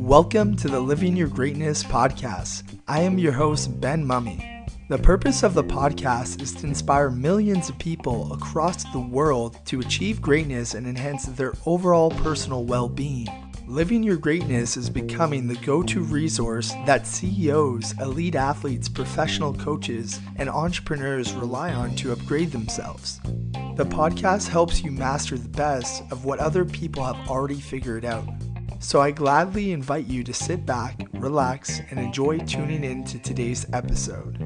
Welcome to the Living Your Greatness podcast. I am your host, Ben Mummy. The purpose of the podcast is to inspire millions of people across the world to achieve greatness and enhance their overall personal well-being. Living Your Greatness is becoming the go-to resource that CEOs, elite athletes, professional coaches, and entrepreneurs rely on to upgrade themselves. The podcast helps you master the best of what other people have already figured out. So I gladly invite you to sit back, relax, and enjoy tuning in to today's episode.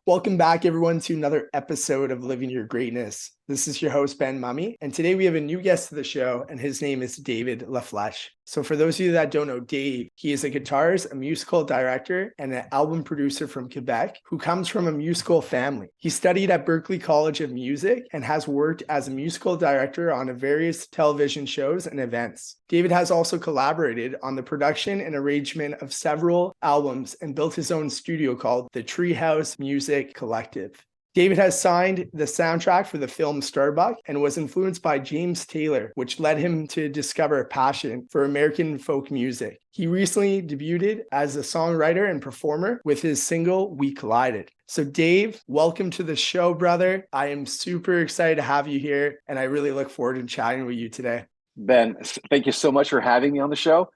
Welcome back, everyone, to another episode of Living Your Greatness. This is your host, Ben Mummy, and today we have a new guest to the show, and his name is David Lafleche. So for those of you that don't know Dave, he is a guitarist, a musical director, and an album producer from Quebec who comes from a musical family. He studied at Berklee College of Music and has worked as a musical director on various television shows and events. David has also collaborated on the production and arrangement of several albums and built his own studio called the Treehouse Music Collective. David has signed the soundtrack for the film Starbuck and was influenced by James Taylor, which led him to discover a passion for American folk music. He recently debuted as a songwriter and performer with his single, We Collided. So Dave, welcome to the show, brother. I am super excited to have you here, and I really look forward to chatting with you today. Ben, thank you so much for having me on the show.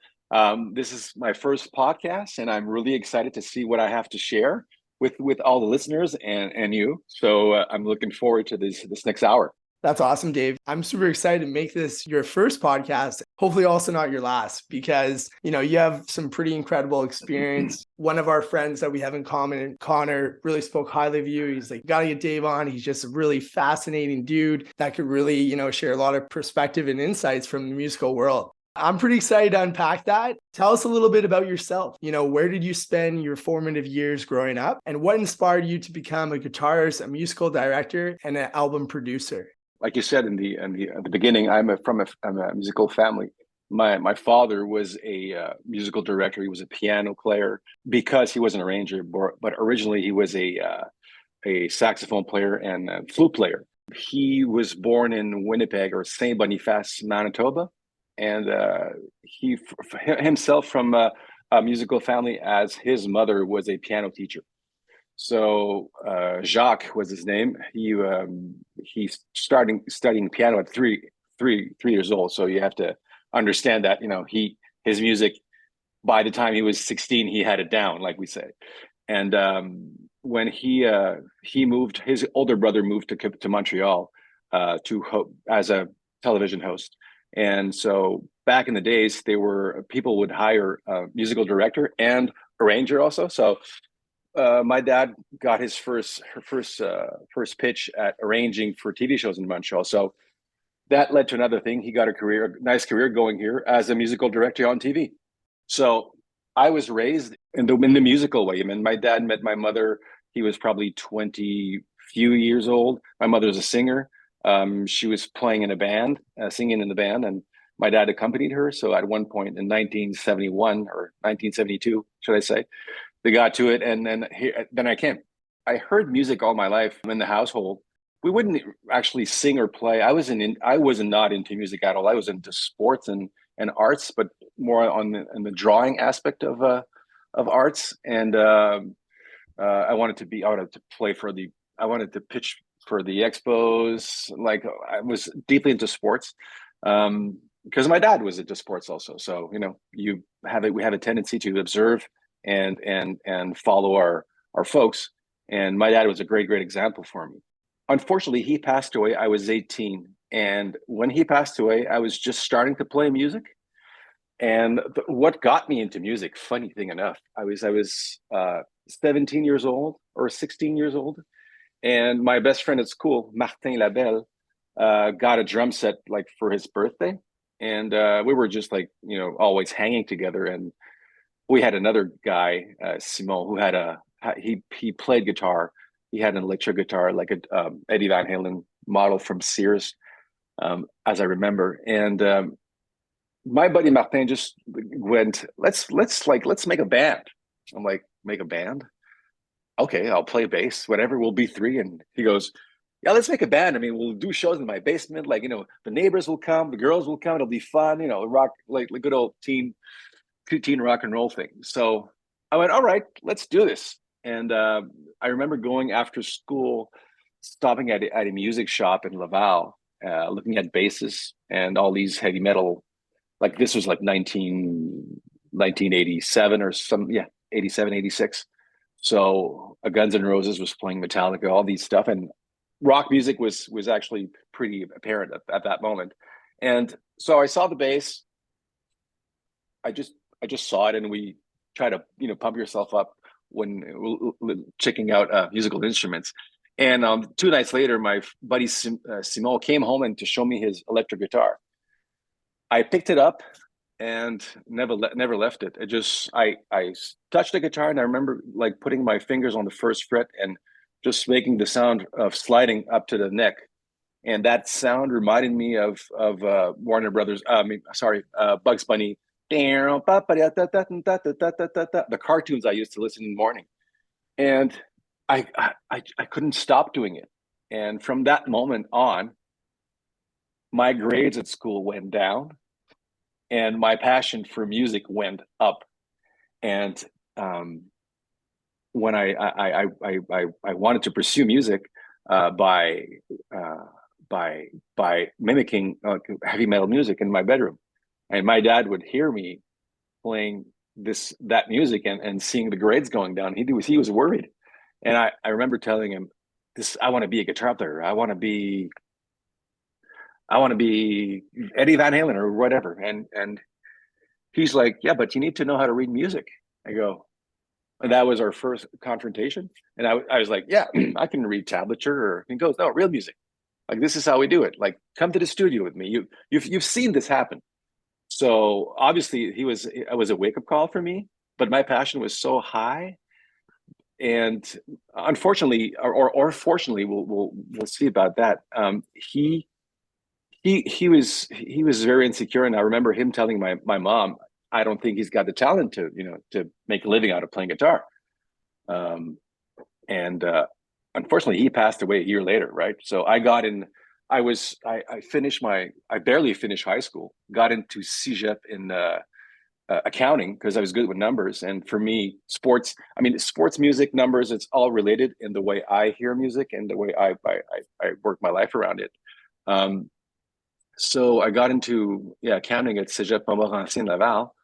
This is my first podcast, and I'm really excited to see what I have to share with all the listeners and you. So I'm looking forward to this next hour. That's awesome, Dave. I'm super excited to make this your first podcast, hopefully also not your last, because, you have some pretty incredible experience. One of our friends that we have in common, Connor, really spoke highly of you. He's like, gotta get Dave on. He's just a really fascinating dude that could really, share a lot of perspective and insights from the musical world. I'm pretty excited to unpack that. Tell us a little bit about yourself. Where did you spend your formative years growing up, and what inspired you to become a guitarist, a musical director, and an album producer? Like you said at the beginning, I'm a musical family. My father was a musical director. He was a piano player because he was an arranger, but originally he was a saxophone player and a flute player. He was born in Winnipeg or Saint Boniface, Manitoba. And he himself from a musical family, as his mother was a piano teacher. So Jacques was his name. He started studying piano at three years old. So you have to understand that his music, by the time he was 16, he had it down, like we say. And when he moved, his older brother moved to Montreal as a television host. And so back in the days, people would hire a musical director and arranger also. So my dad got his first pitch at arranging for TV shows in Montreal. So that led to another thing. He got a nice career going here as a musical director on TV. So I was raised in the musical way. I mean, my dad met my mother. He was probably 20 few years old. My mother was a singer. She was playing in a band, singing in the band, and my dad accompanied her. So at one point in 1971 or 1972, should I say, they got to it, and then I came. I heard music all my life in the household. We wouldn't actually sing or play. I was not into music at all. I was into sports and arts, but more on the drawing aspect of arts. And I wanted to pitch for the expos. Like, I was deeply into sports because my dad was into sports also. So we have a tendency to observe and follow our folks. And my dad was a great example for me. Unfortunately, he passed away. I was 18, and when he passed away, I was just starting to play music. And what got me into music, funny thing enough, I was 17 years old or 16 years old. And my best friend at school, Martin Labelle, got a drum set like for his birthday. And we were just always hanging together. And we had another guy, Simon, who had he played guitar. He had an electric guitar, like a Eddie Van Halen model from Sears, as I remember. And my buddy Martin just went, let's make a band. I'm like, make a band? Okay, I'll play bass, whatever, we'll be three. And he goes, yeah, let's make a band. I mean, we'll do shows in my basement. Like, the neighbors will come, the girls will come. It'll be fun. Rock like good old teen rock and roll thing. So I went, all right, let's do this. And I remember going after school, stopping at a music shop in Laval, looking at basses and all these heavy metal. Like this was like 1987 or some, yeah, 87, 86. So Guns N' Roses was playing Metallica, all these stuff. And rock music was actually pretty apparent at that moment. And so I saw the bass. I just saw it, and we try to pump yourself up when checking out musical instruments. And 2 nights later, my buddy Simon came home and to show me his electric guitar. I picked it up and never left it. I touched the guitar, and I remember like putting my fingers on the first fret and just making the sound of sliding up to the neck. And that sound reminded me of Warner Brothers. Bugs Bunny. The cartoons I used to listen in the morning, and I couldn't stop doing it. And from that moment on, my grades at school went down, and my passion for music went up. And when I wanted to pursue music by mimicking heavy metal music in my bedroom. And my dad would hear me playing that music and seeing the grades going down. He was worried. And I remember telling him, I want to be a guitar player. I want to be Eddie Van Halen or whatever. And he's like, yeah, but you need to know how to read music. I go, and that was our first confrontation. And I was like, yeah, I can read tablature. Or he goes, no, real music. Like, this is how we do it. Like, come to the studio with me. You've seen this happen. So obviously it was a wake-up call for me, but my passion was so high. And unfortunately, or fortunately, we'll see about that. He was very insecure, and I remember him telling my mom, I don't think he's got the talent to make a living out of playing guitar. And unfortunately, he passed away a year later, right? So I got in. I barely finished high school. Got into CEGEP in accounting because I was good with numbers. And for me, sports music, numbers, it's all related in the way I hear music and the way I work my life around it. So I got into accounting at CEGEP Montmorency in Laval,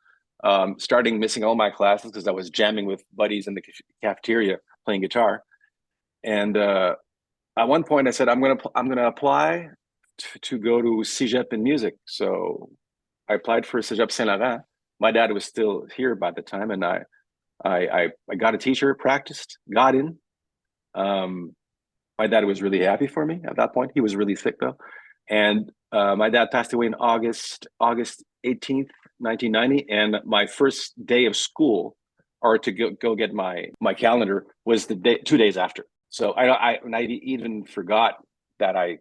starting missing all my classes because I was jamming with buddies in the cafeteria playing guitar. And at one point, I said, I'm gonna apply to go to CEGEP in music. So I applied for CEGEP Saint Laurent. My dad was still here by the time, and I got a teacher, practiced, got in. My dad was really happy for me at that point. He was really sick though, and my dad passed away in August 18th, 1990, and my first day of school, or to go get my calendar, was the day 2 days after. So I even forgot that I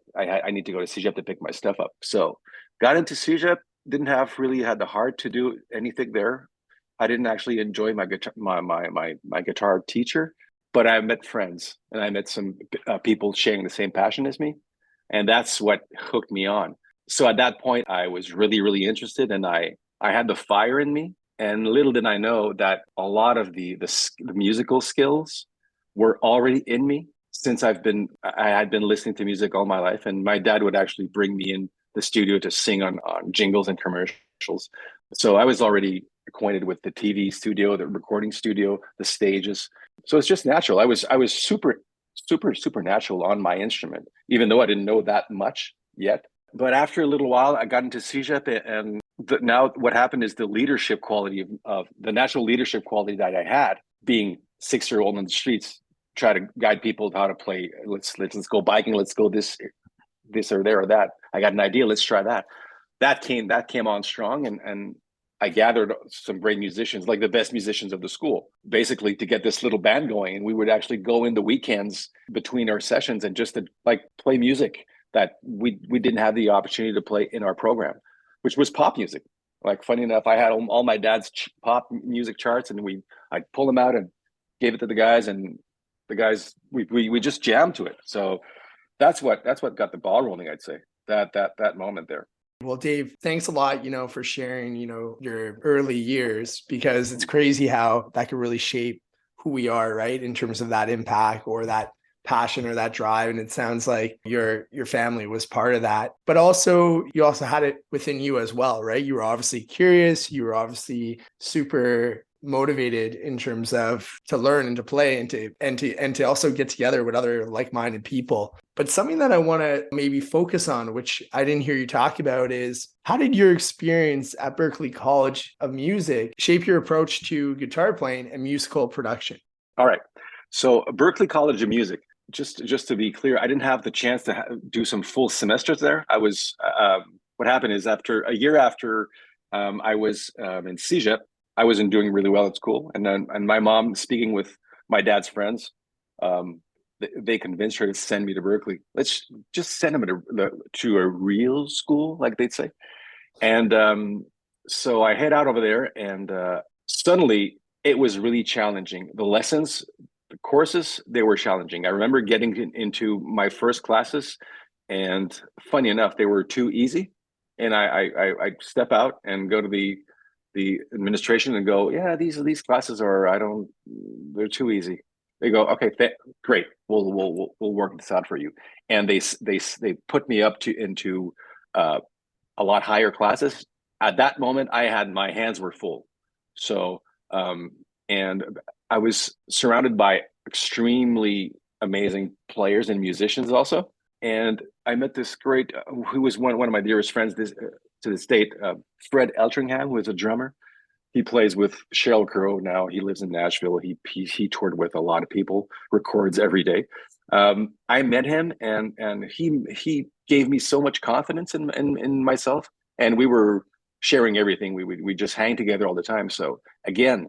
need to go to CEGEP to pick my stuff up. So got into CEGEP, didn't really had the heart to do anything there. I didn't actually enjoy my guitar my guitar teacher, but I met friends and I met some people sharing the same passion as me, and that's what hooked me on. So at that point, I was really interested, and I had the fire in me. And little did I know that a lot of the musical skills were already in me since I had been listening to music all my life. And my dad would actually bring me in the studio to sing on jingles and commercials. So I was already acquainted with the TV studio, the recording studio, the stages. So it's just natural. I was super natural on my instrument, even though I didn't know that much yet. But after a little while, I got into CEGEP, and now what happened is the leadership quality of the natural leadership quality that I had, being 6-year-old on the streets, try to guide people how to play. Let's go biking. Let's go this or there or that. I got an idea. Let's try that. That came on strong, and I gathered some great musicians, like the best musicians of the school, basically to get this little band going. And we would actually go in the weekends between our sessions and just to play music that we didn't have the opportunity to play in our program, which was pop music. Like, funny enough, I had all my dad's pop music charts, and I'd pull them out and gave it to the guys, and the guys we just jammed to it. So That's what got the ball rolling, I'd say. That moment there. Well, Dave, thanks a lot, for sharing, your early years, because it's crazy how that could really shape who we are, right? In terms of that impact or that passion or that drive. And it sounds like your family was part of that. But also you also had it within you as well, right? You were obviously curious, you were obviously super motivated in terms of to learn and to play and to also get together with other like-minded people. But something that I want to maybe focus on, which I didn't hear you talk about, is how did your experience at Berklee College of Music shape your approach to guitar playing and musical production? All right. So Berklee College of Music, just to be clear, I didn't have the chance to do some full semesters there. I was what happened is after a year after I was in CEGEP, I wasn't doing really well at school, and my mom, speaking with my dad's friends, they convinced her to send me to Berklee. Let's just send him to a real school, like they'd say. And so I head out over there, and suddenly it was really challenging. The lessons, the courses, they were challenging. I remember getting into my first classes, and funny enough, they were too easy. And I step out and go to the administration and go, yeah, these classes they're too easy. They go, okay, great, we'll work this out for you. And they put me into a lot higher classes. At that moment, my hands were full. So and I was surrounded by extremely amazing players and musicians also. And I met this great, who was one of my dearest friends to this date, Fred Eltringham, who is a drummer. He plays with Sheryl Crow now. He lives in Nashville. He toured with a lot of people, records every day. I met him, and he gave me so much confidence in myself, and we were sharing everything. We just hang together all the time. So again,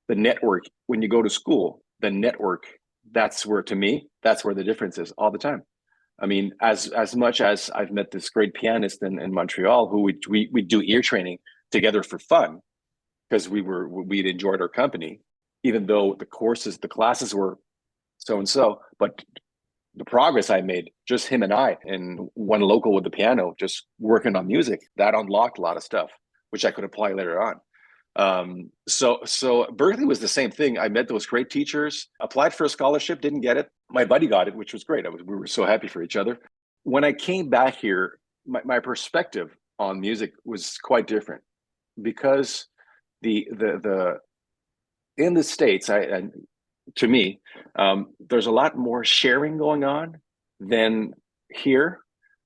the network, when you go to school, the network, that's where the difference is all the time. I mean, as much as I've met this great pianist in Montreal, who we do ear training together for fun, because we'd enjoyed our company, even though the classes were so and so. But the progress I made, just him and I, and one local with the piano, just working on music, that unlocked a lot of stuff, which I could apply later on. So Berklee was the same thing. I met those great teachers, applied for a scholarship, didn't get it. My buddy got it, which was great. We were so happy for each other. When I came back here, my perspective on music was quite different, because the in the States, to me, there's a lot more sharing going on than here.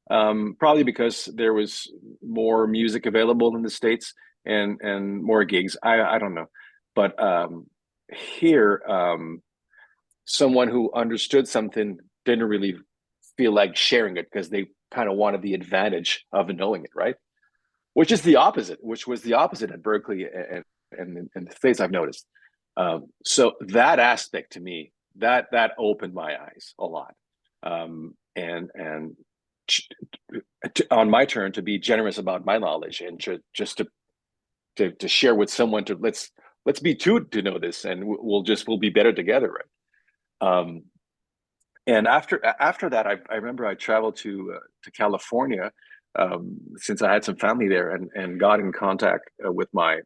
Probably because there was more music available in the States and more gigs. I don't know, but here, someone who understood something didn't really feel like sharing it, because they kind of wanted the advantage of knowing it, right? Which was the opposite at Berklee and in the States, I've noticed. So that aspect, to me, that opened my eyes a lot. And on my turn, to be generous about my knowledge, and to share with someone, let's be two to know this, and we'll be better together, right? And after that, I remember I traveled to California, since I had some family there, and got in contact with my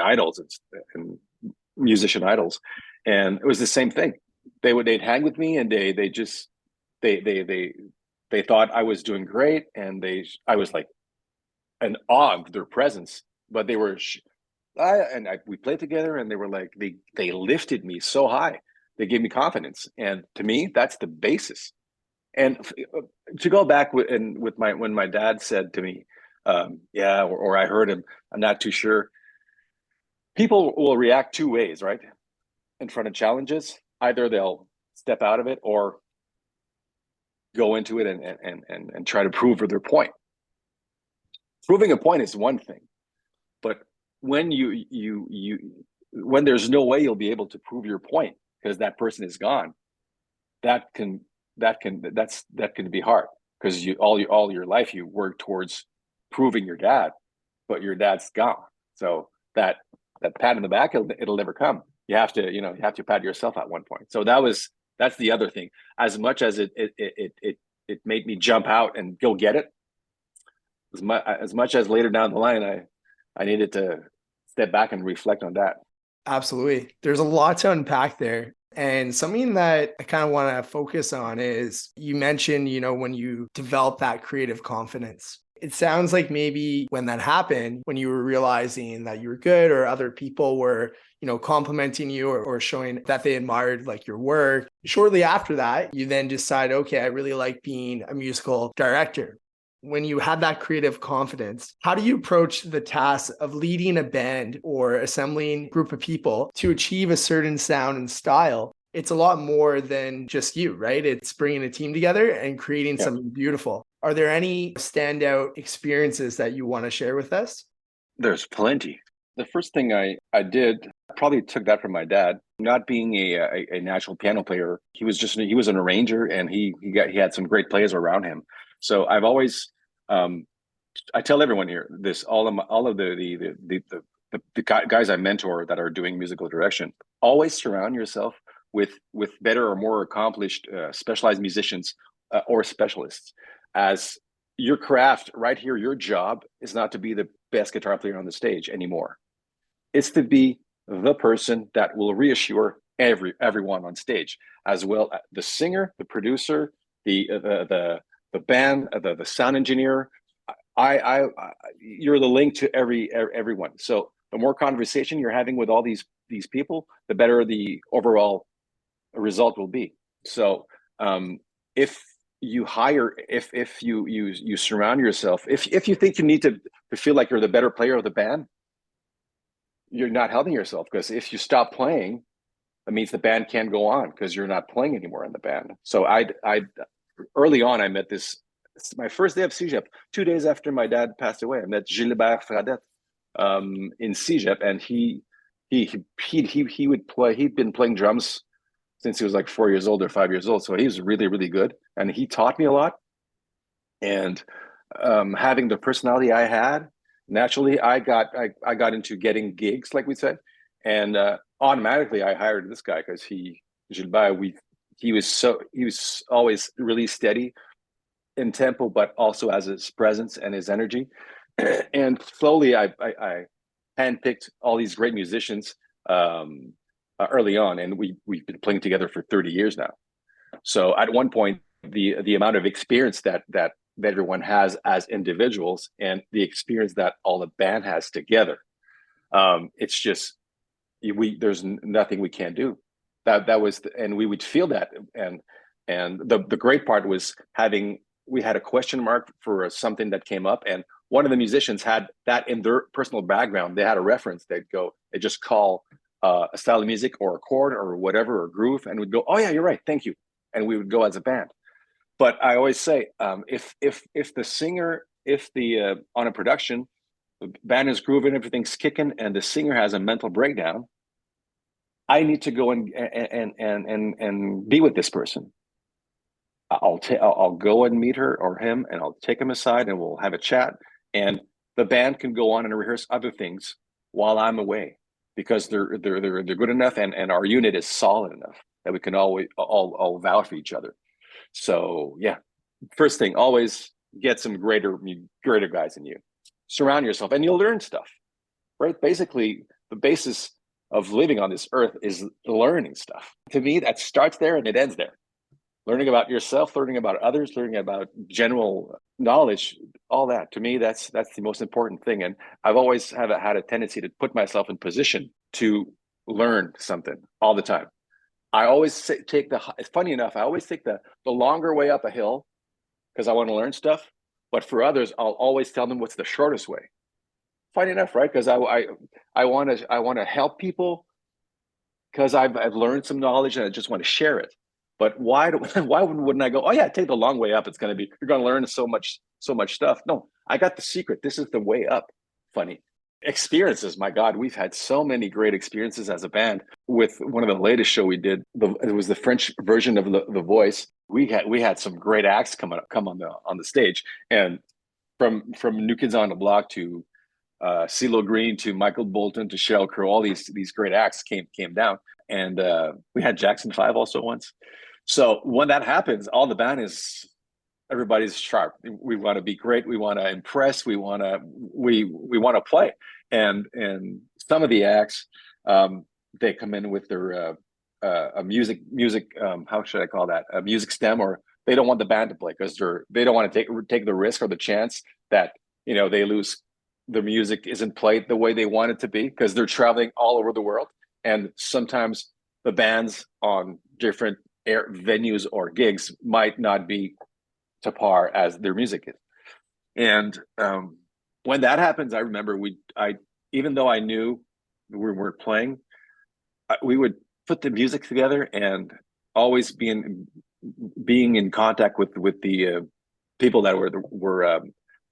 idols and musician idols, and it was the same thing. They'd hang with me, and they thought I was doing great, and I was like in awe of their presence. But they were, we played together, and they were like, they lifted me so high. They gave me confidence, and to me, that's the basis. And to go back when my dad said to me, yeah, or I heard him, I'm not too sure. People will react two ways, right? In front of challenges, either they'll step out of it or go into it and try to prove their point. Proving a point is one thing, but when when there's no way you'll be able to prove your point because that person is gone, that can be hard, because all your life you work towards proving your dad, but your dad's gone. So that pat in the back, it'll never come. You have to pat yourself at one point. So that's the other thing. As much as it it made me jump out and go get it. As much as later down the line, I needed to step back and reflect on that. Absolutely. There's a lot to unpack there. And something that I kind of want to focus on is you mentioned, when you develop that creative confidence. It sounds like maybe when that happened, when you were realizing that you were good or other people were, complimenting you or showing that they admired like your work. Shortly after that, you then decide, okay, I really like being a musical director. When you have that creative confidence, how do you approach the task of leading a band or assembling a group of people to achieve a certain sound and style? It's a lot more than just you, right? It's bringing a team together and creating something beautiful. Are there any standout experiences that you want to share with us? There's plenty. The first thing I did, I probably took that from my dad. Not being a natural piano player, he was an arranger, and he had some great players around him. So I've always, I tell everyone here this, all of the guys I mentor that are doing musical direction, always surround yourself with better or more accomplished specialized musicians or specialists. As your craft right here, your job is not to be the best guitar player on the stage anymore. It's to be the person that will reassure everyone on stage, as well the singer, the producer, the band, the sound engineer. You're the link to everyone. So the more conversation you're having with all these people, the better the overall result will be. So if you hire, if you surround yourself, if you think you need to feel like you're the better player of the band, you're not helping yourself, because if you stop playing, that means the band can't go on because you're not playing anymore in the band. So I early on, I met this, my first day of CEGEP, 2 days after my dad passed away. I met Gisele Mackenzie Lafleche in CEGEP, and he would play. He'd been playing drums since he was like 4 years old or 5 years old. So he was really, really good, and he taught me a lot. And having the personality I had, naturally, I got into getting gigs, like we said, and automatically I hired this guy because he was always really steady in tempo, but also as his presence and his energy. And slowly, I handpicked all these great musicians early on, and we've been playing together for 30 years now. So at one point, the amount of experience that everyone has as individuals and the experience that all the band has together, it's just there's nothing we can't do. That was and we would feel that, and the great part was we had a question mark for something that came up, and one of the musicians had that in their personal background. They had a reference. They just call a style of music or a chord or whatever, or groove, and we'd go, oh yeah, you're right, thank you, and we would go as a band. But I always say, if the singer, on a production, the band is grooving, everything's kicking, and the singer has a mental breakdown, I need to go and be with this person. I'll go and meet her or him, and I'll take him aside, and we'll have a chat, and the band can go on and rehearse other things while I'm away, because they're good enough, and our unit is solid enough that we can always all vouch for each other. So yeah, first thing, always get some greater guys than you. Surround yourself, and you'll learn stuff, right? Basically, the basis of living on this earth is learning stuff. To me, that starts there and it ends there. Learning about yourself, learning about others, learning about general knowledge, all that. To me, that's the most important thing. And I've always had a tendency to put myself in position to learn something all the time. I always it's funny enough, I always take the longer way up a hill because I want to learn stuff. But for others, I'll always tell them what's the shortest way. Funny enough, right? Because I want to help people, because I've learned some knowledge and I just want to share it. But why wouldn't I go, oh yeah, take the long way up? You're going to learn so much stuff. No, I got the secret. This is the way up. Funny. Experiences, my God, we've had so many great experiences as a band. With one of the latest show we did, it was the French version of the Voice. We had some great acts come on the stage, and from New Kids on the Block to CeeLo Green to Michael Bolton to Sheryl Crow, all these great acts came down, and we had Jackson 5 also once. So when that happens, all the band is everybody's sharp. We want to be great. We want to impress. We want to play. And some of the acts, they come in with their a music how should I call that, a music stem, or they don't want the band to play because they don't want to take the risk or the chance that they lose, the music isn't played the way they want it to be, because they're traveling all over the world, and sometimes the bands on different venues or gigs might not be to par as their music is. And when that happens, I remember I even though I knew we weren't playing, we would put the music together and always being in contact with the people that were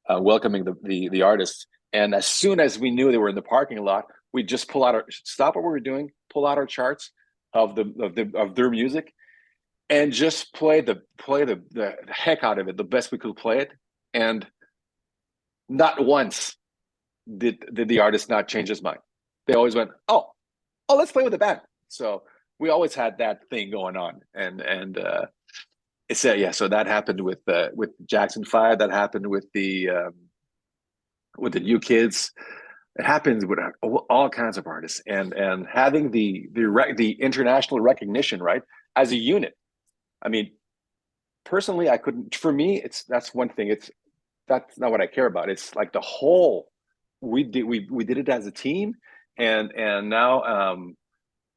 welcoming the artists. And as soon as we knew they were in the parking lot, we'd just stop what we were doing, pull out our charts of their music, and just play the heck out of it, the best we could play it. And not once did the artist not change his mind. They always went, oh, let's play with the band. So we always had that thing going on. And so that happened with Jackson 5. That happened with the new kids. It happens with all kinds of artists, and having the international recognition, right, as a unit. I mean, personally, I couldn't. For me, that's one thing. That's not what I care about. It's like the whole. We did it as a team, and now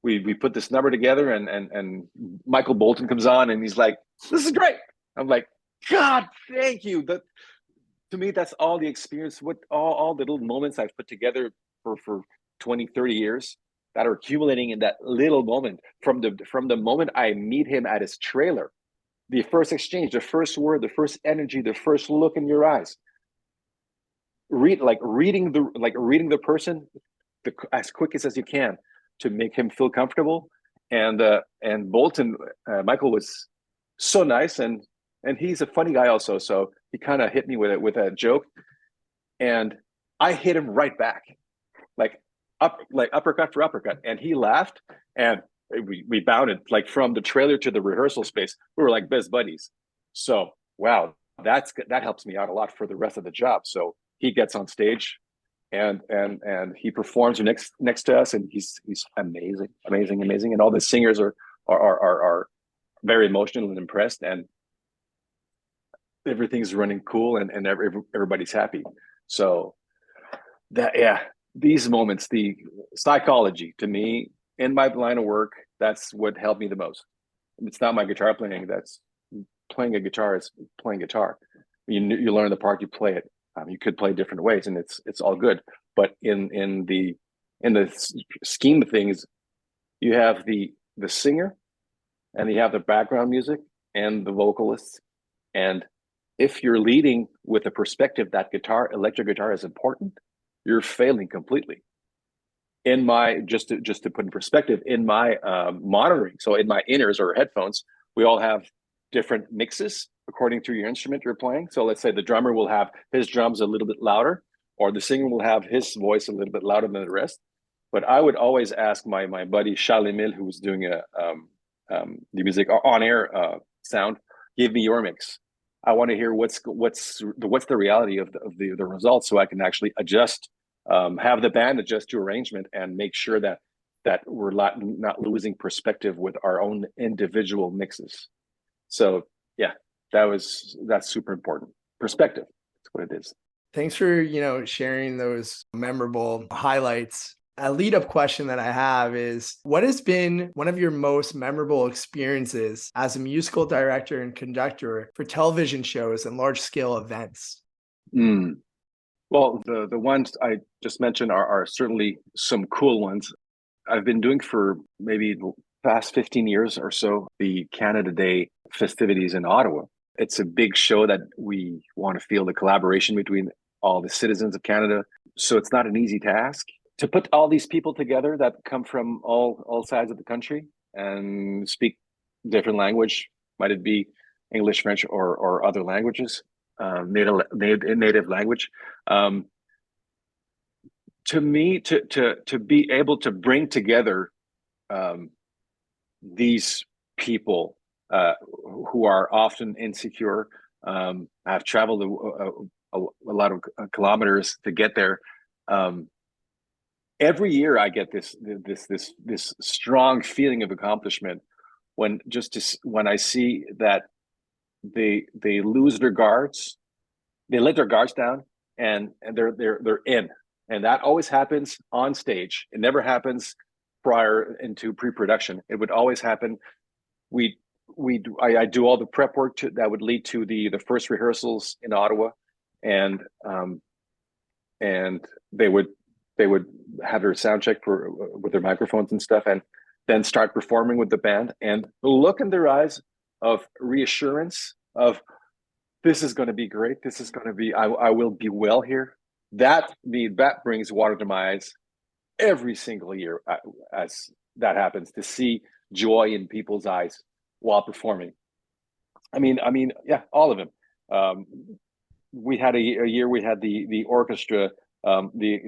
we put this number together, and Michael Bolton comes on, and he's like, "This is great." I'm like, "God, thank you." But to me, that's all the experience, what all the little moments I've put together for 20, 30 years that are accumulating in that little moment, from the moment I meet him at his trailer, the first exchange, the first word, the first energy, the first look in your eyes. Reading the person as quick as you can to make him feel comfortable. And Bolton, Michael, was so nice, and he's a funny guy also. So he kind of hit me with a joke, and I hit him right back, like uppercut for uppercut, and he laughed, and we bounded like from the trailer to the rehearsal space. We were like best buddies. So wow, that helps me out a lot for the rest of the job. So he gets on stage, and he performs next to us, and he's amazing, and all the singers are very emotional and impressed, and everything's running cool, and everybody's happy. So these moments, the psychology, to me, in my line of work, that's what helped me the most. It's not my guitar playing. That's playing a guitar is playing guitar. You learn the part, you play it. You could play different ways, and it's all good. But in the scheme of things, you have the singer, and you have the background music and the vocalists. And if you're leading with a perspective that electric guitar is important, you're failing completely. In my just to put in perspective, in my monitoring, so in my inners or headphones, we all have different mixes according to your instrument you're playing. So let's say the drummer will have his drums a little bit louder, or the singer will have his voice a little bit louder than the rest. But I would always ask my buddy Charles Emile, who was doing the music on air sound, give me your mix. I want to hear what's the reality of the results, so I can actually adjust, have the band adjust to arrangement, and make sure that we're not losing perspective with our own individual mixes. So yeah, that's super important. Perspective, that's what it is. Thanks for sharing those memorable highlights. A lead-up question that I have is, what has been one of your most memorable experiences as a musical director and conductor for television shows and large-scale events? Well, the ones I just mentioned are certainly some cool ones. I've been doing for maybe the past 15 years or so the Canada Day festivities in Ottawa. It's a big show that we want to feel the collaboration between all the citizens of Canada. So it's not an easy task to put all these people together that come from all sides of the country and speak different language. Might it be English, French, or other languages, native language. To me, to be able to bring together these people who are often insecure, I've traveled a lot of kilometers to get there. Every year I get this strong feeling of accomplishment when when I see that they lose their guards, they let their guards down, and they're in, and that always happens on stage. It never happens prior into pre-production. It would always happen. I do all the prep work that would lead to the first rehearsals in Ottawa, and they would have their sound check with their microphones and stuff, and then start performing with the band. And the look in their eyes of reassurance of this is going to be great. This is going to be I will be well here. That brings water to my eyes every single year as that happens, to see joy in people's eyes while performing. I mean, yeah, all of them. We had a year we had the orchestra, the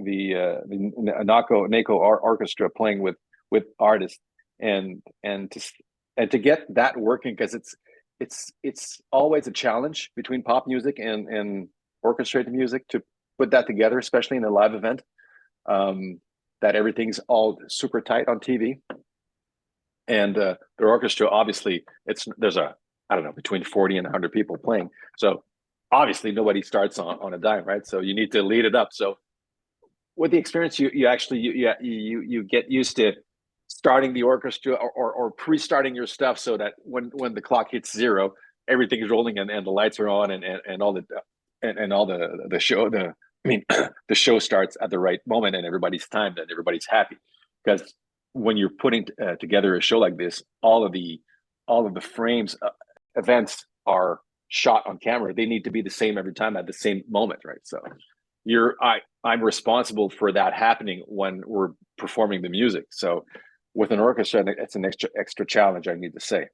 NACO orchestra playing with artists, and to get that working, because it's always a challenge between pop music and orchestrated music to put that together, especially in a live event. That everything's all super tight on TV, and the orchestra, obviously there's I don't know, between 40 and 100 people playing, so obviously nobody starts on a dime, right? So you need to lead it up. So with the experience, you actually get used to starting the orchestra or pre-starting your stuff, so that when the clock hits zero, everything is rolling and the lights are on, and all the show the show starts at the right moment, and everybody's timed and everybody's happy. Because when you're putting together a show like this, all of the frames, events are shot on camera. They need to be the same every time at the same moment, right? So I'm responsible for that happening when we're performing the music. So with an orchestra, it's an extra challenge, I need to say.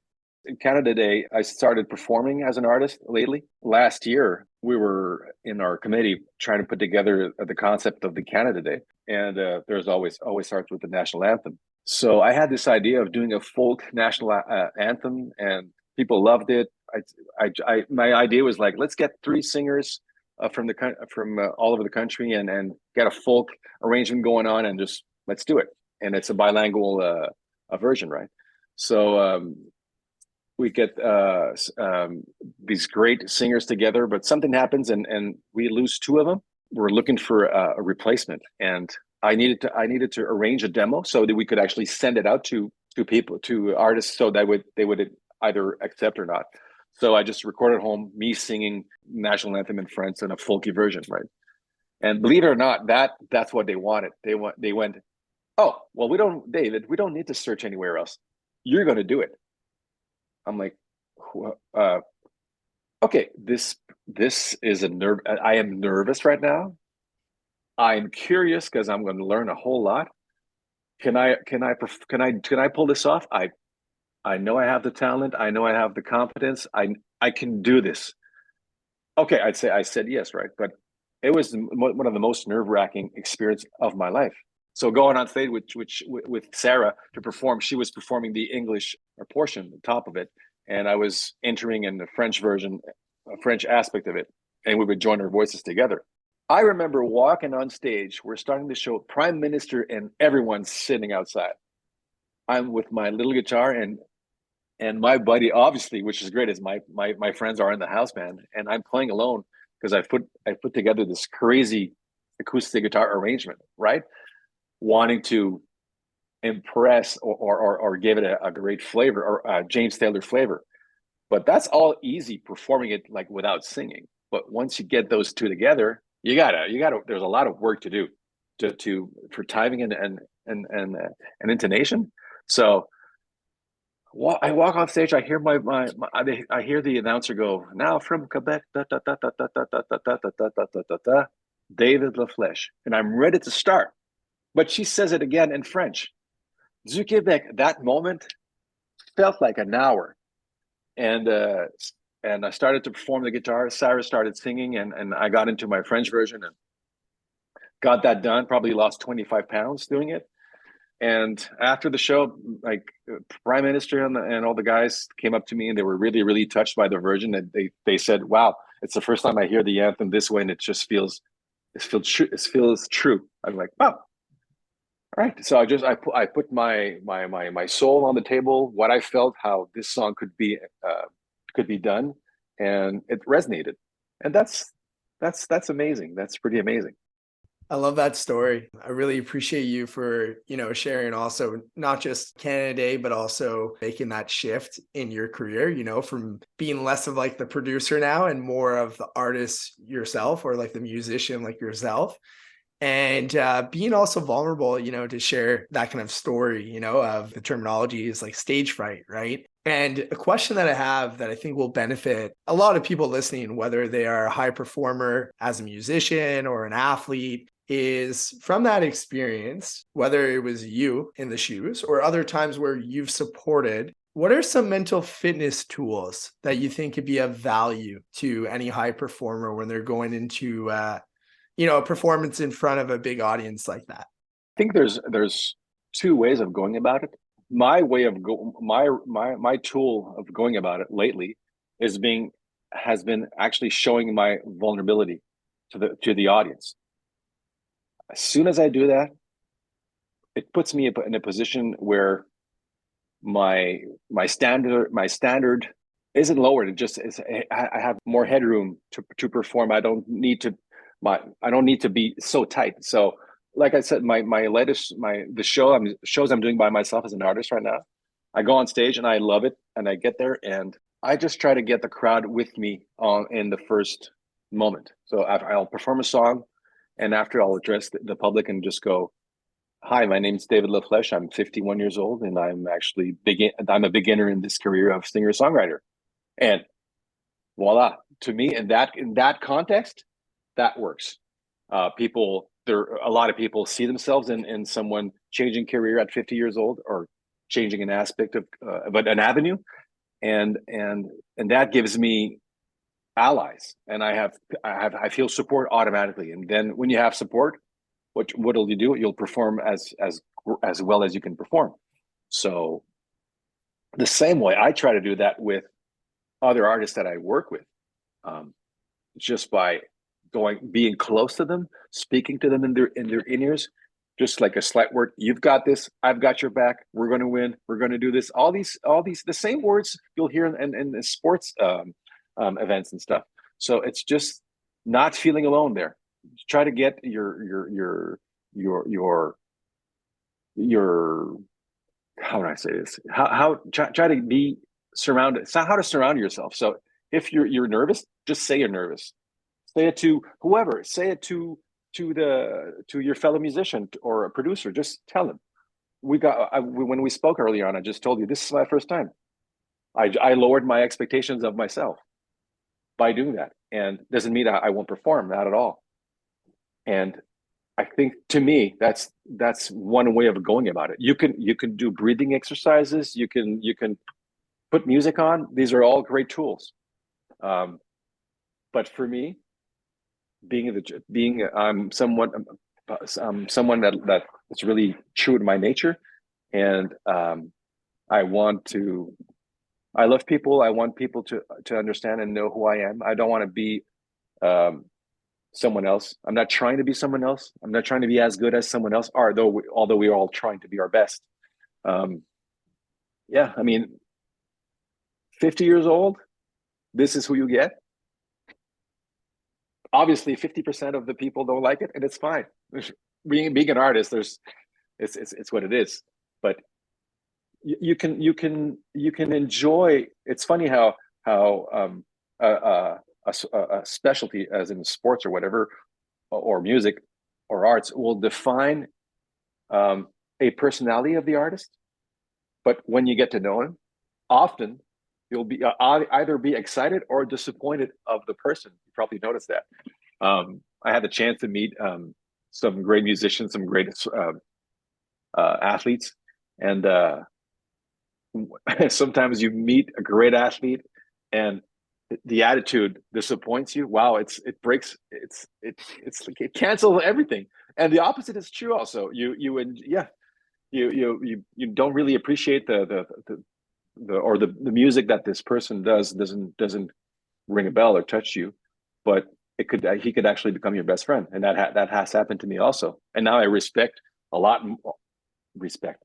In Canada Day, I started performing as an artist lately. Last year, we were in our committee trying to put together the concept of the Canada Day, and there's always starts with the national anthem. So I had this idea of doing a folk national anthem, and people loved it. My idea was like, let's get 3 singers from all over the country and get a folk arrangement going on, and just let's do it. And it's a bilingual version, right? So we get these great singers together, but something happens and we lose 2 of them. We're looking for a replacement, and I needed to arrange a demo so that we could actually send it out to artists, so that they would either accept or not. So I just recorded home me singing national anthem in French in a folky version, right? And believe it or not, that's what they wanted. They went, oh, well, David, we don't need to search anywhere else. You're going to do it. I'm like, okay, this is I am nervous right now. I'm curious because I'm going to learn a whole lot. Can I pull this off? I know I have the talent. I know I have the competence. I can do this. Okay, I said yes, right? But it was one of the most nerve-wracking experience of my life. So going on stage with Sarah to perform, she was performing the English portion, the top of it, and I was entering in the French version, a French aspect of it, and we would join our voices together. I remember walking on stage. We're starting the show, Prime Minister and everyone's sitting outside. I'm with my little guitar and my buddy, obviously, which is great, is my friends are in the house band, and I'm playing alone because I put together this crazy acoustic guitar arrangement, right? Wanting to impress or give it a great flavor, or a James Taylor flavor. But that's all easy, performing it like without singing. But once you get those 2 together, you gotta there's a lot of work to do for timing and intonation. So I walk off stage, I hear I hear the announcer go, now from Quebec, David Lafleche, and I'm ready to start. But she says it again in French. Du Québec. That moment felt like an hour, and I started to perform the guitar. Sarah started singing, and I got into my French version and got that done. Probably lost 25 pounds doing it. And after the show, like Prime Minister and all the guys came up to me and they were really, really touched by the version. And they said, "Wow, it's the first time I hear the anthem this way, and it feels true." I'm like, "Wow, all right." So I put my soul on the table, what I felt, how this song could be done, and it resonated. And that's amazing. That's pretty amazing. I love that story. I really appreciate you for, sharing also not just Canada Day, but also making that shift in your career, from being less of like the producer now and more of the artist yourself, or like the musician like yourself. And being also vulnerable, to share that kind of story, of the terminology is like stage fright, right? And a question that I have that I think will benefit a lot of people listening, whether they are a high performer as a musician or an athlete, is from that experience, whether it was you in the shoes or other times where you've supported, what are some mental fitness tools that you think could be of value to any high performer when they're going into a performance in front of a big audience like that? I think there's two ways of going about it. My way of my tool of going about it lately has been actually showing my vulnerability to the audience. As soon as I do that, it puts me in a position where my standard isn't lowered. It just is. I have more headroom to perform. I don't need to be so tight. So, like I said, the shows I'm doing by myself as an artist right now. I go on stage and I love it, and I get there and I just try to get the crowd with me in the first moment. So I'll perform a song, and after I'll address the public and just go, "Hi, my name is David Lafleche. I'm 51 years old, and I'm a beginner in this career of singer-songwriter." And voila! To me, in that context, that works. A lot of people see themselves in someone changing career at 50 years old, or changing an aspect of, but an avenue, and that gives me allies, and I feel support automatically. And then when you have support, what'll you do? You'll perform as well as you can perform. So the same way I try to do that with other artists that I work with, just by being close to them, speaking to them in their in-ears, just like a slight word. "You've got this. I've got your back. We're going to win. We're going to do this." All these the same words you'll hear in the sports events and stuff. So it's just not feeling alone there. Try to get your how do I say this? Try to be surrounded. So how to surround yourself. So if you're nervous, just say you're nervous. Say it to whoever. Say it to your fellow musician or a producer. Just tell them. When we spoke earlier on, I just told you this is my first time. I lowered my expectations of myself by doing that, and doesn't mean I won't perform, not at all. And I think, to me, that's one way of going about it. You can do breathing exercises. You can put music on. These are all great tools. But for me, I'm someone that's really true to my nature, and I love people. I want people to understand and know who I am. I don't want to be someone else. I'm not trying to be someone else. I'm not trying to be as good as someone else, although we're all trying to be our best. Yeah, I mean, 50 years old, this is who you get. Obviously 50% of the people don't like it, and it's fine. Being an artist, it's what it is. But you can enjoy. It's funny how a specialty, as in sports or whatever, or music or arts, will define a personality of the artist. But when you get to know him, often you'll be either be excited or disappointed of the person. You probably noticed that. I had the chance to meet some great musicians, some great athletes, and sometimes you meet a great athlete and the attitude disappoints you. Wow, it cancels everything. And the opposite is true also. you don't really appreciate the music that this person doesn't ring a bell or touch you, but he could actually become your best friend, and that has happened to me also. And now I respect a lot respect.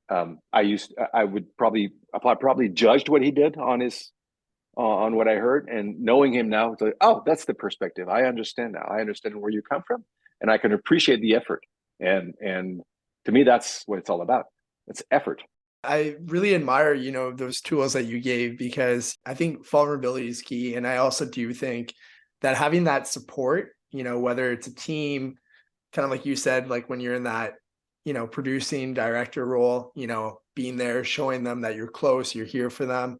I would probably judged what he did on what I heard, and knowing him now, it's like, oh, that's the perspective. I understand now. I understand where you come from, and I can appreciate the effort. And to me, that's what it's all about. It's effort. I really admire, those tools that you gave, because I think vulnerability is key. And I also do think that having that support, whether it's a team, kind of like you said, like when you're in that, producing director role, being there, showing them that you're close, you're here for them,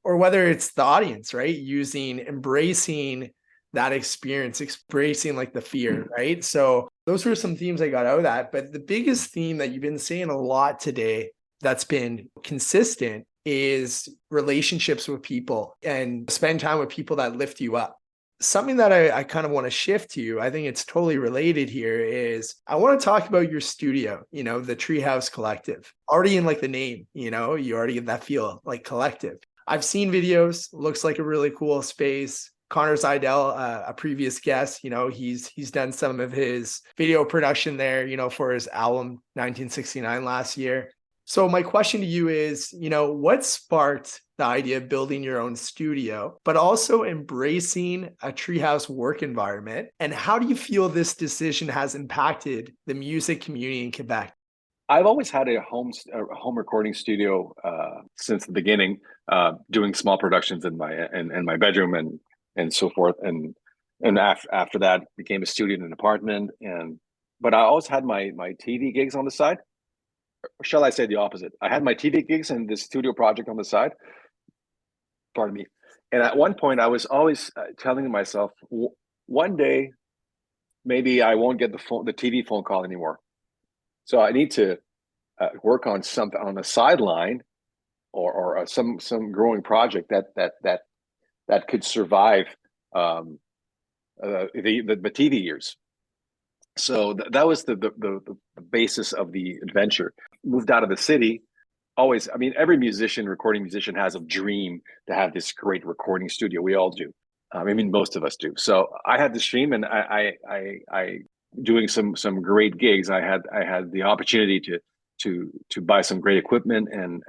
or whether it's the audience, right? Embracing that experience, embracing like the fear, right? So those were some themes I got out of that. But the biggest theme that you've been saying a lot today that's been consistent is relationships with people and spend time with people that lift you up. Something that I kind of want to shift to, I think it's totally related here, is I want to talk about your studio, the Treehouse Collective. Already in like the name, you already get that feel like collective. I've seen videos, looks like a really cool space. Connor Seidel, a previous guest, he's done some of his video production there, for his album 1969 last year. So my question to you is, what sparked the idea of building your own studio, but also embracing a Treehouse work environment? And how do you feel this decision has impacted the music community in Quebec? I've always had a home recording studio since the beginning, doing small productions in my bedroom and so forth. And after that, became a studio in an apartment. But I always had my TV gigs on the side. Or shall I say the opposite? I had my TV gigs and this studio project on the side. Pardon me. And at one point, I was always telling myself, one day, maybe I won't get the TV phone call anymore. So I need to work on something on the sideline, or some growing project that could survive the TV years. So that was the basis of the adventure. Moved out of the city. Always, I mean, every recording musician has a dream to have this great recording studio. We all do. I mean, most of us do. So I had this dream, and I doing some great gigs. I had the opportunity to buy some great equipment and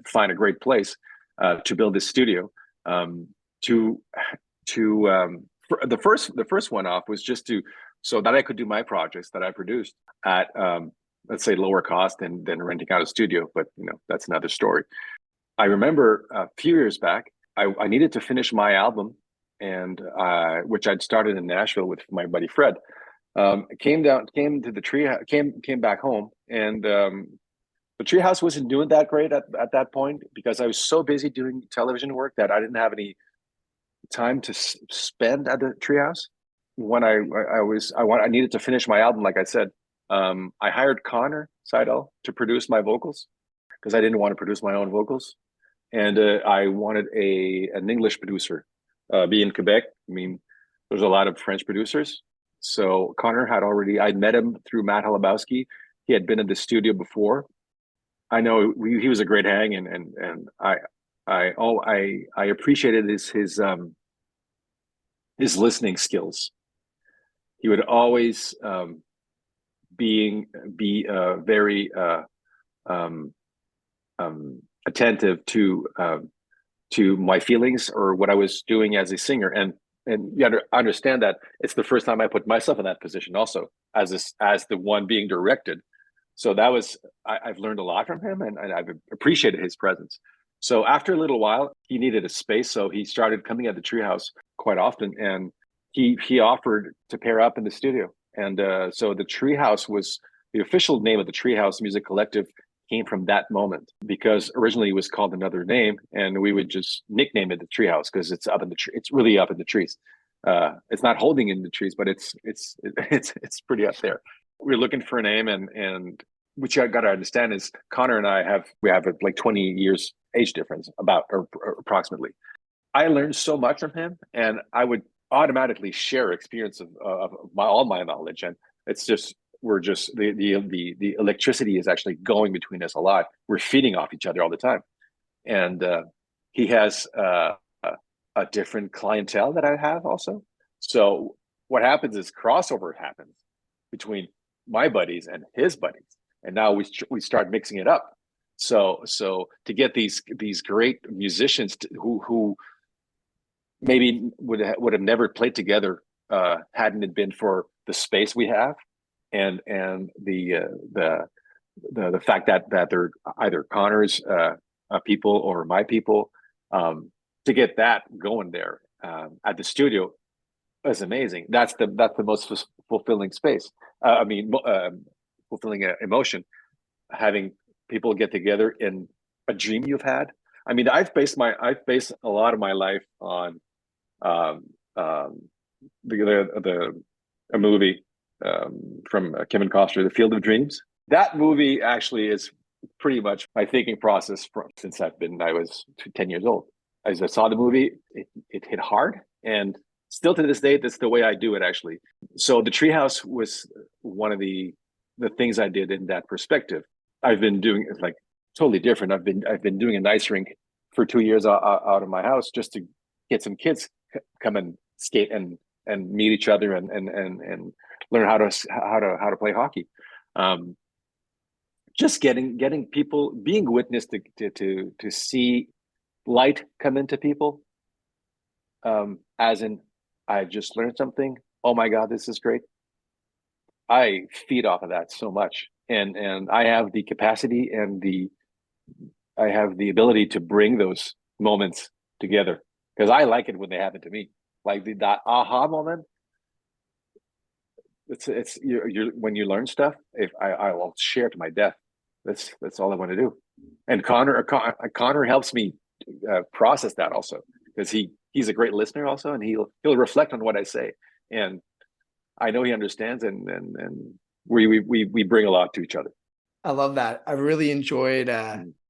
find a great place to build this studio. The first one off was just so that I could do my projects that I produced at let's say lower cost than renting out a studio, but that's another story. I remember a few years back, I needed to finish my album, and which I'd started in Nashville with my buddy Fred. Came to the came back home, and the Treehouse wasn't doing that great at that point, because I was so busy doing television work that I didn't have any time to spend at the Treehouse. When I needed to finish my album, like I said, I hired Connor Seidel to produce my vocals, because I didn't want to produce my own vocals, and I wanted an English producer. Being in Quebec, I mean, there's a lot of French producers. So Connor I'd met him through Matt Halabowski. He had been in the studio before. I know he was a great hang, and I appreciated his listening skills. He would always be very attentive to my feelings or what I was doing as a singer, and you understand that it's the first time I put myself in that position, also as the one being directed. So I've learned a lot from him, and I've appreciated his presence. So after a little while, he needed a space, so he started coming at the Treehouse quite often, and he offered to pair up in the studio. And so the Treehouse was the official name of the Treehouse Music Collective, came from that moment, because originally it was called another name, and we would just nickname it the Treehouse because it's up in the it's really up in the trees. It's not holding in the trees, but it's pretty up there. We're looking for a name, and what you got to understand is Connor and I have like 20 years age difference, about or approximately. I learned so much from him, and I would automatically share experience of all my knowledge, and it's just we're just the electricity is actually going between us a lot. We're feeding off each other all the time, and he has a different clientele that I have also. So what happens is crossover happens between my buddies and his buddies, and now we start mixing it up. So to get these great musicians who maybe would have never played together hadn't it been for the space we have and the fact that they're either Connor's people or my people, to get that going there at the studio is amazing. That's the most fulfilling space. Fulfilling emotion, having people get together in a dream you've had. I mean, I've based a lot of my life on a movie from Kevin Costner, The Field of Dreams. That movie actually is pretty much my thinking process since I was 10 years old. As I saw the movie, it hit hard, and still to this day, that's the way I do it actually. So the Treehouse was one of the things I did in that perspective. I've been doing it like totally different. I've been doing an ice rink for 2 years out of my house just to get some kids come and skate and meet each other and learn how to play hockey. Just getting people, being witness to see light come into people, as in I just learned something. Oh my God, this is great. I feed off of that so much, and I have the capacity and I have the ability to bring those moments together, because I like it when they happen to me, like that aha moment. It's you're when you learn stuff. If I will share to my death. That's all I want to do. And Connor helps me process that also, because he's a great listener also, and he'll reflect on what I say, and I know he understands, and we bring a lot to each other. I love that. I really enjoyed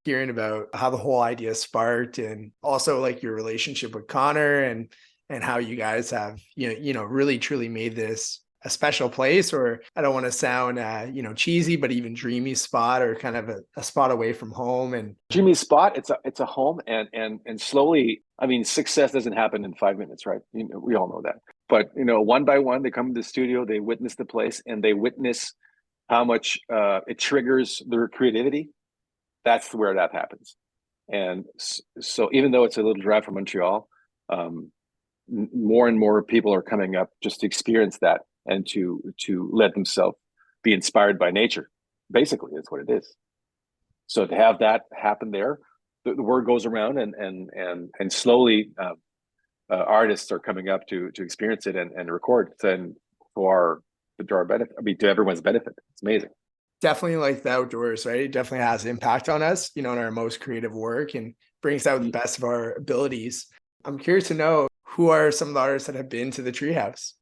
hearing about how the whole idea sparked, and also like your relationship with Connor, and how you guys have really truly made this a special place, or I don't want to sound cheesy, but even dreamy spot, or kind of a spot away from home. And dreamy spot, it's a home, and slowly, I mean, success doesn't happen in 5 minutes, right? We all know that. But one by one, they come to the studio, they witness the place, and they witness how much it triggers their creativity. That's where that happens. And so even though it's a little drive from Montreal, more and more people are coming up just to experience that, and to let themselves be inspired by nature. Basically, that's what it is. So to have that happen there, the word goes around, and slowly artists are coming up to experience it and record, and to our benefit. I mean, to everyone's benefit. It's amazing. Definitely, like the outdoors, right? It definitely has impact on us, in our most creative work, and brings out the best of our abilities. I'm curious to know, who are some of the artists that have been to the Treehouse?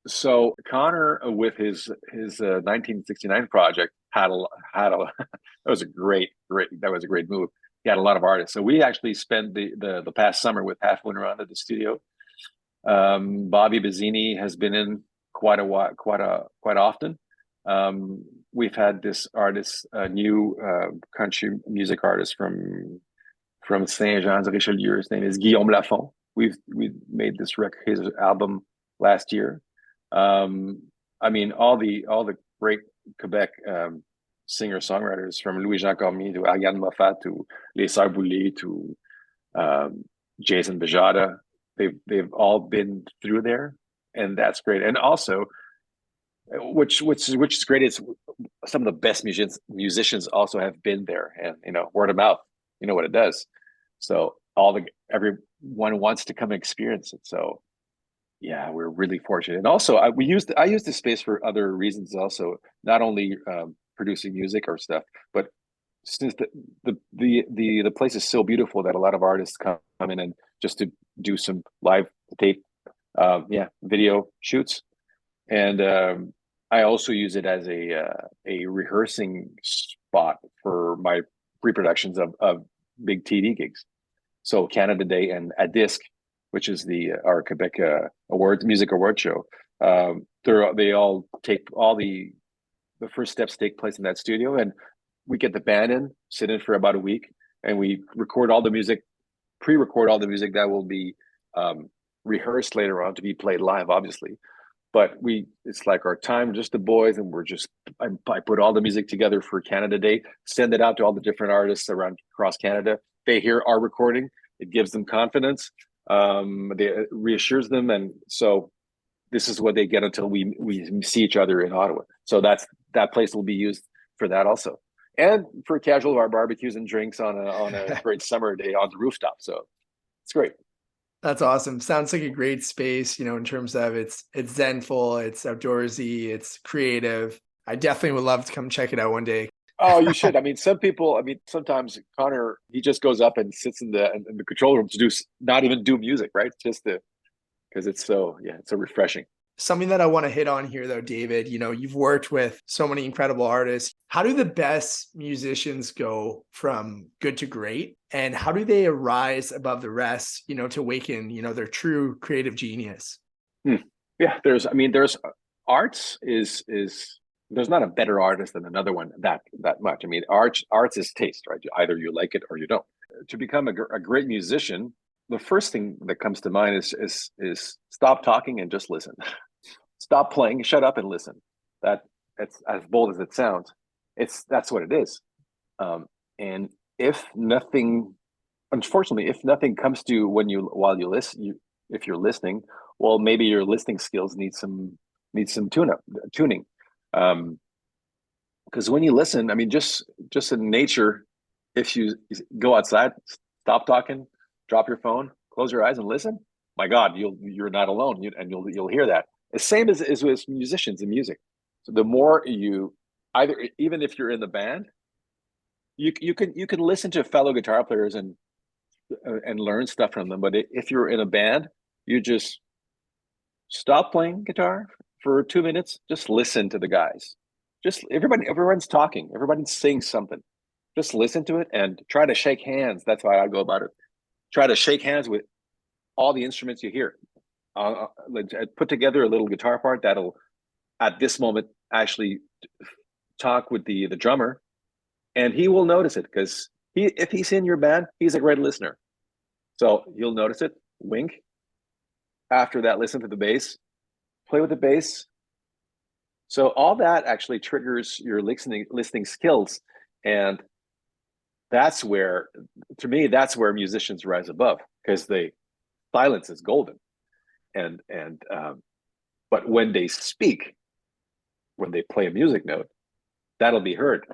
So Connor, with his 1969 project, had a that was a great move. He had a lot of artists. So we actually spent the past summer with Half Moon around at the studio. Bobby Bazzini has been in quite often. We've had this artist, a new country music artist from Saint-Jean-de-Richelieu. His name is Guillaume Lafont. We made his album last year. I mean, all the great Quebec singer-songwriters, from Louis-Jean Cormier to Ariane Moffat to Les Sœurs Boulay to Jason Bejada, they've all been through there, and that's great. And also, which is great, is some of the best musicians also have been there, and word of mouth, what it does. So everyone wants to come experience it. So yeah, we're really fortunate. And also, I use the space for other reasons also, not only producing music or stuff, but since the place is so beautiful that a lot of artists come in and just to do some live tape, video shoots. And I also use it as a rehearsing spot for my pre-productions of big TV gigs. So Canada Day and ADISQ, which is our Quebec music award show. They all take all the the first steps take place in that studio, and we get the band in, sit in for about a week, and we record all the music, pre-record all the music that will be rehearsed later on to be played live, obviously. But it's like our time, just the boys, and I put all the music together for Canada Day, send it out to all the different artists across Canada. They hear our recording, it gives them confidence, it reassures them, and so this is what they get until we see each other in Ottawa. So that place will be used for that also, and for casual barbecues and drinks on a great summer day on the rooftop. So it's great. That's awesome. Sounds like a great space, in terms of it's zenful, it's outdoorsy, it's creative. I definitely would love to come check it out one day. Oh, you should. I mean, sometimes Connor, he just goes up and sits in the control room to not even do music, right? Because it's so refreshing. Something that I want to hit on here though, David, you've worked with so many incredible artists. How do the best musicians go from good to great? And how do they arise above the rest, to awaken, their true creative genius? Yeah, there's arts is there's not a better artist than another one that much. I mean, arts is taste, right? Either you like it or you don't. To become a great musician, the first thing that comes to mind is stop talking and just listen. Stop playing, shut up and listen. It's as bold as it sounds. That's what it is. And if nothing comes to you while you listen, if you're listening, well, maybe your listening skills need some tuning. Because when you listen, I mean, just in nature, if you go outside, stop talking, drop your phone, close your eyes and listen, my God, you're not alone. You'll hear that. The same as with musicians and music. So the more even if you're in the band, you can listen to fellow guitar players and learn stuff from them. But if you're in a band, you just stop playing guitar for 2 minutes. Just listen to the guys. Just everyone's talking. Everybody's saying something. Just listen to it and try to shake hands. That's how I go about it. Try to shake hands with all the instruments you hear. Put together a little guitar part that'll, at this moment, actually talk with the drummer, and he will notice it because if he's in your band, he's a great listener. So you'll notice it. Wink. After that, listen to the bass. Play with the bass. So all that actually triggers your listening skills, and that's where musicians rise above, because silence is golden. And but when they speak, when they play a music note, that'll be heard,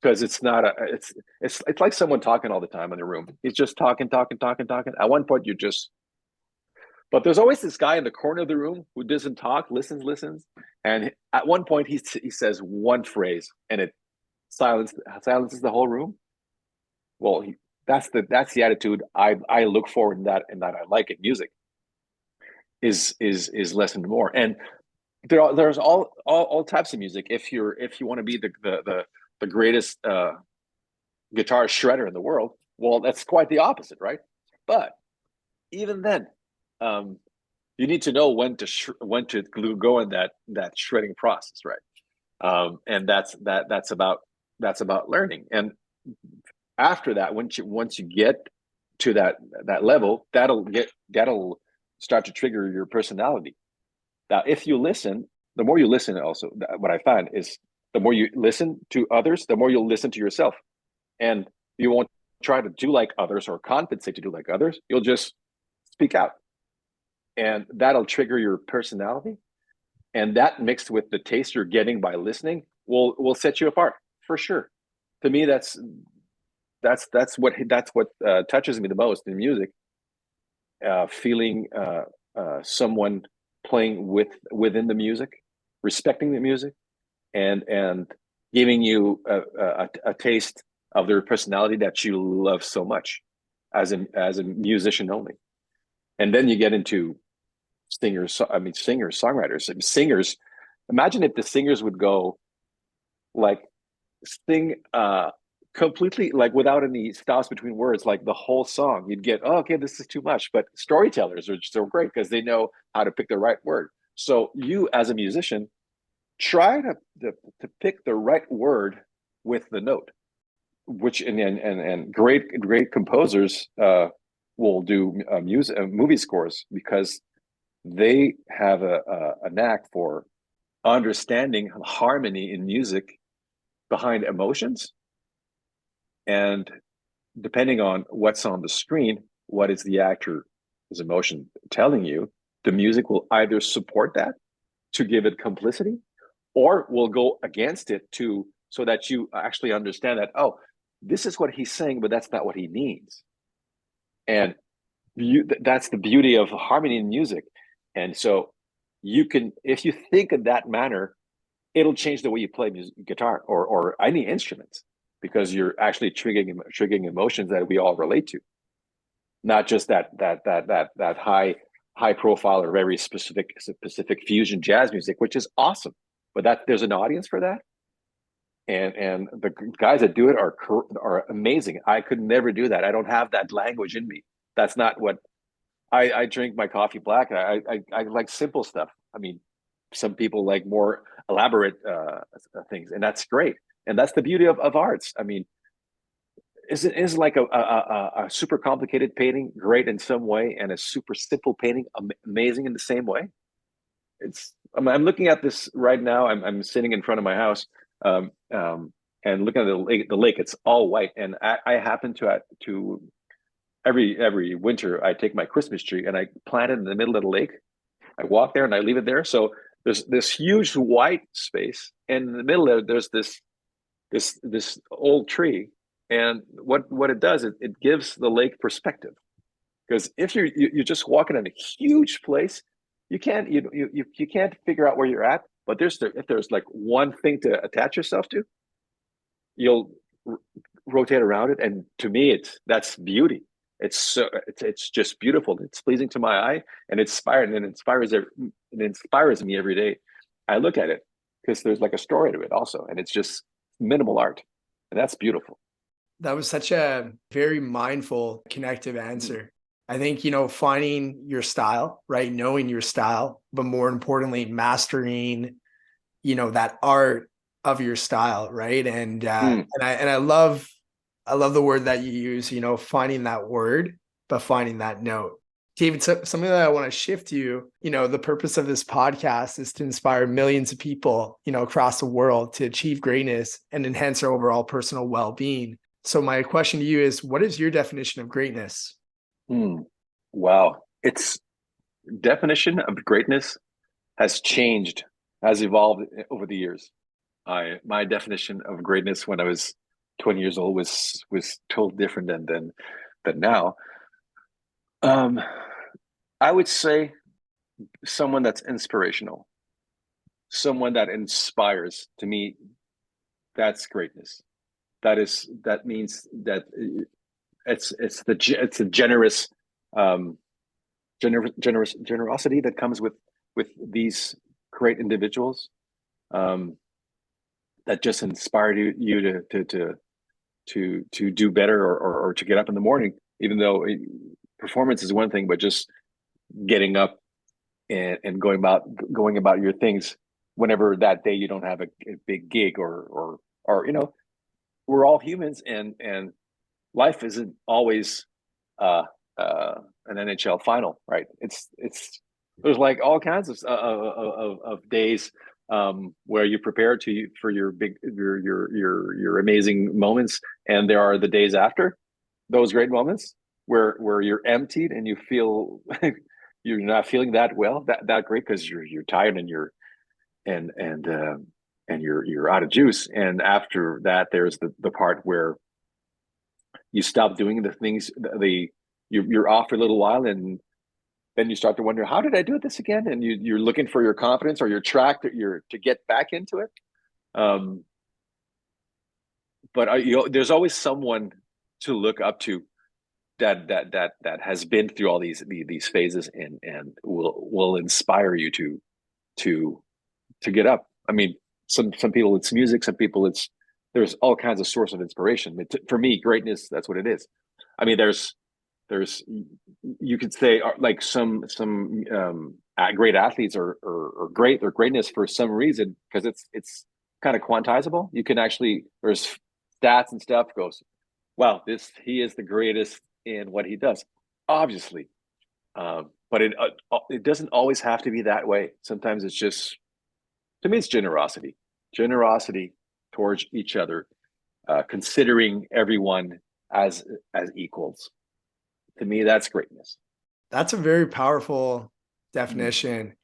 because it's like someone talking all the time in the room. He's just talking. At one point, but there's always this guy in the corner of the room who doesn't talk, listens, and at one point he says one phrase, and it silences the whole room. Well, that's the attitude I look for in that I like in music. Is less and more, and there's all types of music. If you want to be the greatest guitar shredder in the world, well, that's quite the opposite, right? But even then, you need to know when to go in that shredding process, right? And that's about learning. And after that, once you get to that level, that'll start to trigger your personality. Now, if you listen, the more you listen, also, what I find is the more you listen to others, the more you'll listen to yourself, and you won't try to do like others or compensate to do like others. You'll just speak out, and that'll trigger your personality, and that mixed with the taste you're getting by listening will set you apart for sure. To me, that's what touches me the most in music. Feeling someone playing within the music, respecting the music, and giving you a taste of their personality that you love so much as a musician only. And then you get into singers, songwriters, singers. Imagine if the singers would go like sing completely, like without any stops between words, like the whole song. You'd get, oh, okay, this is too much. But storytellers are so great because they know how to pick the right word. So you, as a musician, try to pick the right word with the note, which and great composers will do music movie scores because they have a knack for understanding harmony in music behind emotions, and depending on what's on the screen, what is the actor's emotion telling you, the music will either support that to give it complicity, or will go against it to so that you actually understand that, oh, this is what he's saying, but that's not what he means. And that's the beauty of harmony in music. And so you can, if you think in that manner, it'll change the way you play guitar or any instruments, because you're actually triggering emotions that we all relate to, not just that high profile or very specific fusion jazz music, which is awesome, but that there's an audience for that, and the guys that do it are amazing. I could never do that. I don't have that language in me. That's not what I drink my coffee black. I like simple stuff. I mean, some people like more elaborate things, and that's great. And that's the beauty of arts. I mean, is like a super complicated painting great in some way, and a super simple painting amazing in the same way? I'm looking at this right now. I'm sitting in front of my house, and looking at the lake. It's all white, and I happen to every winter I take my Christmas tree and I plant it in the middle of the lake. I walk there and I leave it there. So there's this huge white space, and in the middle of it, there's this old tree. And what it does is it gives the lake perspective. Because if you're just walking in a huge place, you can't figure out where you're at. But if there's like one thing to attach yourself to, you'll rotate around it. And to me, that's beauty. It's just beautiful. It's pleasing to my eye, and it inspires me every day. I look at it because there's like a story to it also, and it's just minimal art, and that's beautiful. That was such a very mindful, connective answer. I think, finding your style, right? Knowing your style, but more importantly, mastering, that art of your style, right? And I love the word that you use, finding that word, but finding that note. David, something that I want to shift you, the purpose of this podcast is to inspire millions of people, across the world to achieve greatness and enhance their overall personal well-being. So my question to you is, what is your definition of greatness? Wow. Its definition of greatness has evolved over the years. My definition of greatness when I was 20 years old was totally different than now. I would say someone that's inspirational, someone that inspires. To me, that's greatness. That means that it's a generous generosity that comes with these great individuals, that just inspired you to do better, or to get up in the morning, even though performance is one thing, but just getting up and going about your things whenever that day you don't have a big gig, or we're all humans, and life isn't always an NHL final, right? There's like all kinds of days where you prepare for your amazing moments, and there are the days after those great moments where you're emptied and you feel you're not feeling that great, because you're tired and you're out of juice. And after that, there's the part where you stop doing the things, you're off for a little while, and then you start to wonder, how did I do this again? And you're looking for your confidence or your track to get back into it. But there's always someone to look up to that has been through all these phases, and will inspire you to get up. I mean, some people it's music, some people there's all kinds of source of inspiration. For me, greatness, that's what it is. I mean, there's you could say like some great athletes or greatness for some reason, because it's kind of quantizable. You can actually, there's stats and stuff goes, wow, he is the greatest in what he does, obviously. But it doesn't always have to be that way. Sometimes it's just, to me, it's generosity towards each other, considering everyone as equals. To me, that's greatness. That's a very powerful definition.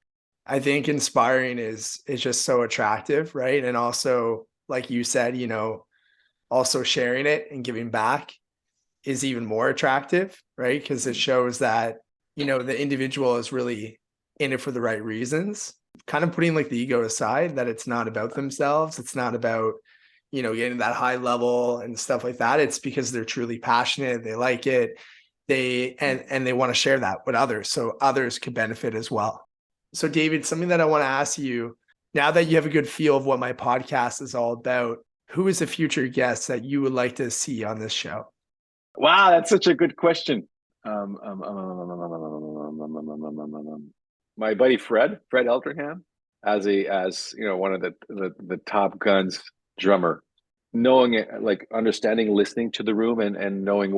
I think inspiring is just so attractive, right? And also, like you said, also sharing it and giving back is even more attractive, right? Because it shows that, the individual is really in it for the right reasons, kind of putting like the ego aside, that it's not about themselves. It's not about, getting that high level and stuff like that. It's because they're truly passionate. They like it. And they want to share that with others, so others could benefit as well. So David, something that I want to ask you, now that you have a good feel of what my podcast is all about, who is a future guest that you would like to see on this show? Wow, that's such a good question. My buddy Fred Eltringham, as one of the Top Guns drummer, knowing it, like understanding, listening to the room and knowing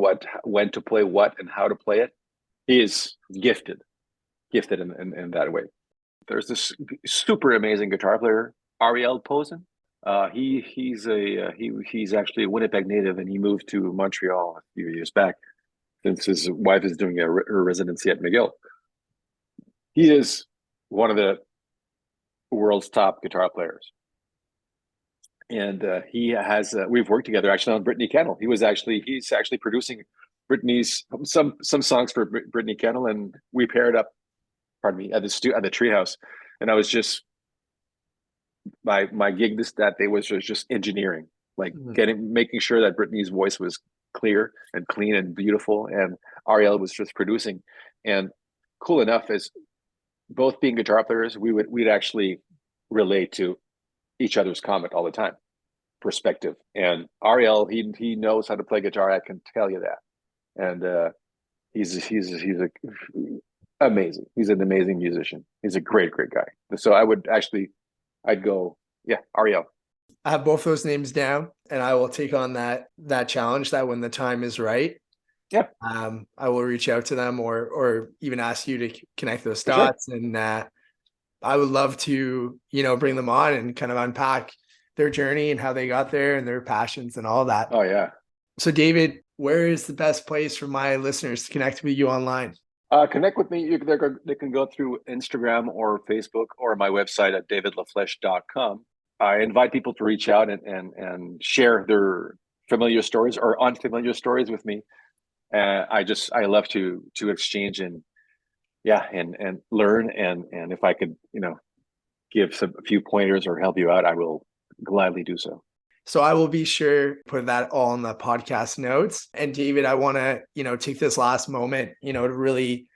when to play what and how to play it. He is gifted in that way. There's this super amazing guitar player, Ariel Posen. He's actually a Winnipeg native, and he moved to Montreal a few years back since his wife is doing her residency at McGill. He is one of the world's top guitar players, and he has we've worked together actually on Brittany Kennel. He's actually producing Brittany's some songs for Brittany Kennel, and we paired up, at the Treehouse. And I was just, my gig that day was just engineering, like making sure that Brittany's voice was clear and clean and beautiful, and Ariel was just producing. And cool enough, as both being guitar players, we'd actually relate to each other's comment all the time, perspective. And Ariel, he knows how to play guitar, I can tell you that. And he's amazing. He's an amazing musician. He's a great guy. So I'd go, yeah, Ariel. I have both those names down, and I will take on that challenge, that when the time is right. Yeah. I will reach out to them or even ask you to connect those dots. Sure. And I would love to, bring them on and kind of unpack their journey and how they got there and their passions and all that. Oh yeah. So David, where is the best place for my listeners to connect with you online? Connect with me. They can go through Instagram or Facebook or my website at davidlafleche.com. I invite people to reach out and share their familiar stories or unfamiliar stories with me. I love to exchange and learn, and if I could, give a few pointers or help you out, I will gladly do so. So I will be sure to put that all in the podcast notes. And David, I want to, take this last moment, to really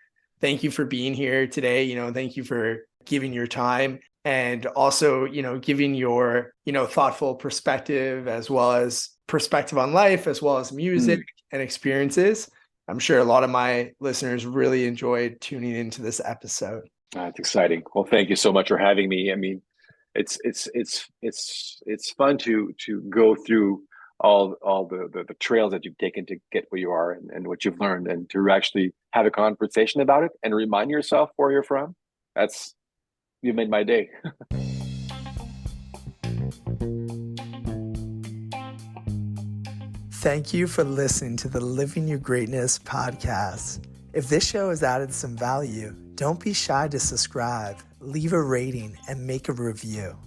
thank you for being here today. Thank you for giving your time and also, giving your, thoughtful perspective, as well as perspective on life, as well as music and experiences. I'm sure a lot of my listeners really enjoyed tuning into this episode. That's exciting. Well, thank you so much for having me. I mean, it's fun to go through all the trails that you've taken to get where you are and what you've learned, and to actually have a conversation about it and remind yourself where you're from. You made my day. Thank you for listening to the Living Your Greatness podcast. If this show has added some value, don't be shy to subscribe, leave a rating, and make a review.